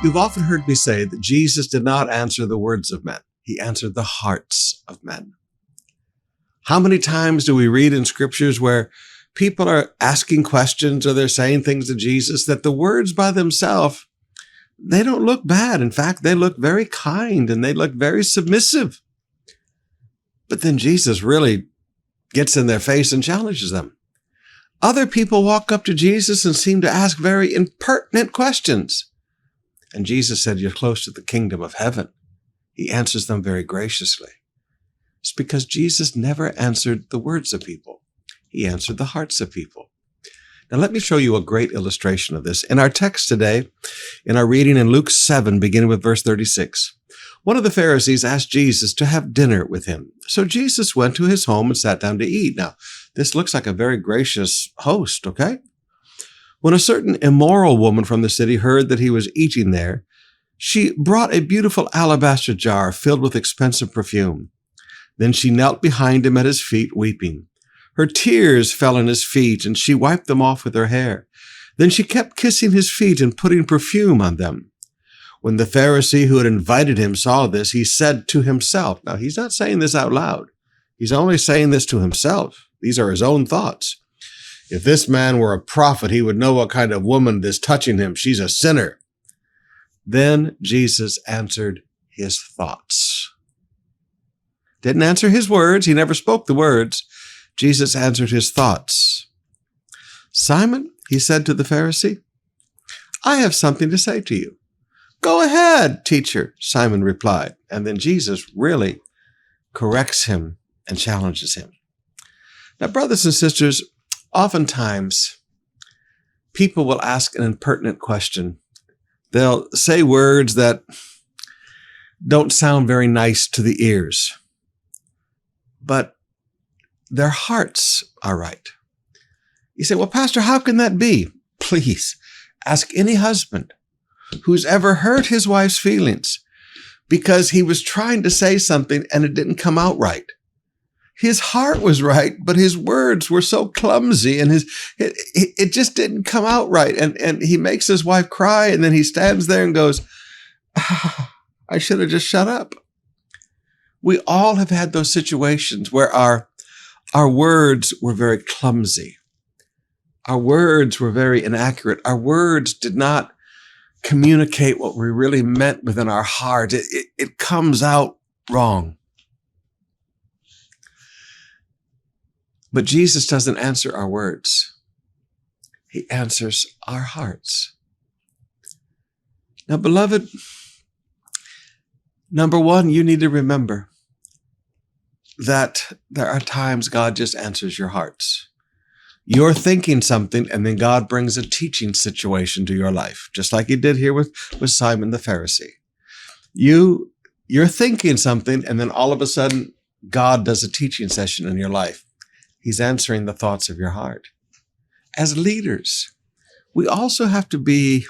You've often heard me say that Jesus did not answer the words of men. He answered the hearts of men. How many times do we read in scriptures where people are asking questions or they're saying things to Jesus that the words by themselves, they don't look bad. In fact, they look very kind and they look very submissive. But then Jesus really gets in their face and challenges them. Other people walk up to Jesus and seem to ask very impertinent questions. And Jesus said, "You're close to the kingdom of heaven." He answers them very graciously. It's because Jesus never answered the words of people. He answered the hearts of people. Now, let me show you a great illustration of this. In our text today, in our reading in Luke 7, beginning with verse 36, one of the Pharisees asked Jesus to have dinner with him. So Jesus went to his home and sat down to eat. Now, this looks like a very gracious host, okay? When a certain immoral woman from the city heard that he was eating there, she brought a beautiful alabaster jar filled with expensive perfume. Then she knelt behind him at his feet, weeping. Her tears fell on his feet, and she wiped them off with her hair. Then she kept kissing his feet and putting perfume on them. When the Pharisee who had invited him saw this, he said to himself, now he's not saying this out loud. He's only saying this to himself. These are his own thoughts. If this man were a prophet, he would know what kind of woman is touching him. She's a sinner. Then Jesus answered his thoughts. Didn't answer his words. He never spoke the words. Jesus answered his thoughts. "Simon," he said to the Pharisee, "I have something to say to you." "Go ahead, teacher," Simon replied. And then Jesus really corrects him and challenges him. Now, brothers and sisters, oftentimes people will ask an impertinent question. They'll say words that don't sound very nice to the ears, but their hearts are right. You say, "Well, Pastor, how can that be?" Please ask any husband who's ever hurt his wife's feelings because he was trying to say something and it didn't come out right. His heart was right, but his words were so clumsy and it just didn't come out right. And he makes his wife cry, and then he stands there and goes, "I should have just shut up." We all have had those situations where our words were very clumsy. Our words were very inaccurate. Our words did not communicate what we really meant within our heart. It comes out wrong. But Jesus doesn't answer our words. He answers our hearts. Now, beloved, number one, you need to remember that there are times God just answers your hearts. You're thinking something, and then God brings a teaching situation to your life, just like he did here with Simon the Pharisee. You're thinking something, and then all of a sudden, God does a teaching session in your life. He's answering the thoughts of your heart. As leaders, we also have to be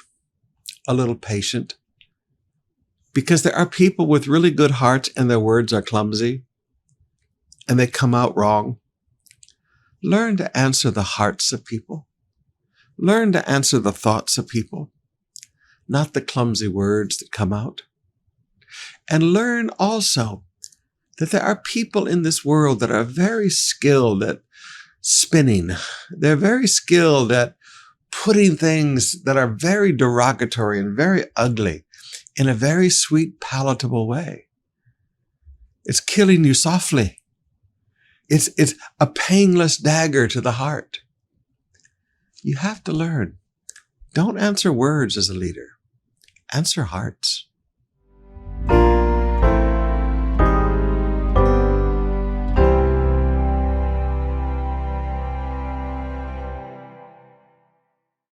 a little patient, because there are people with really good hearts and their words are clumsy and they come out wrong. Learn to answer the hearts of people. Learn to answer the thoughts of people, not the clumsy words that come out. And learn also that there are people in this world that are very skilled at spinning. They're very skilled at putting things that are very derogatory and very ugly in a very sweet, palatable way. It's killing you softly. It's a painless dagger to the heart. You have to learn. Don't answer words as a leader. Answer hearts.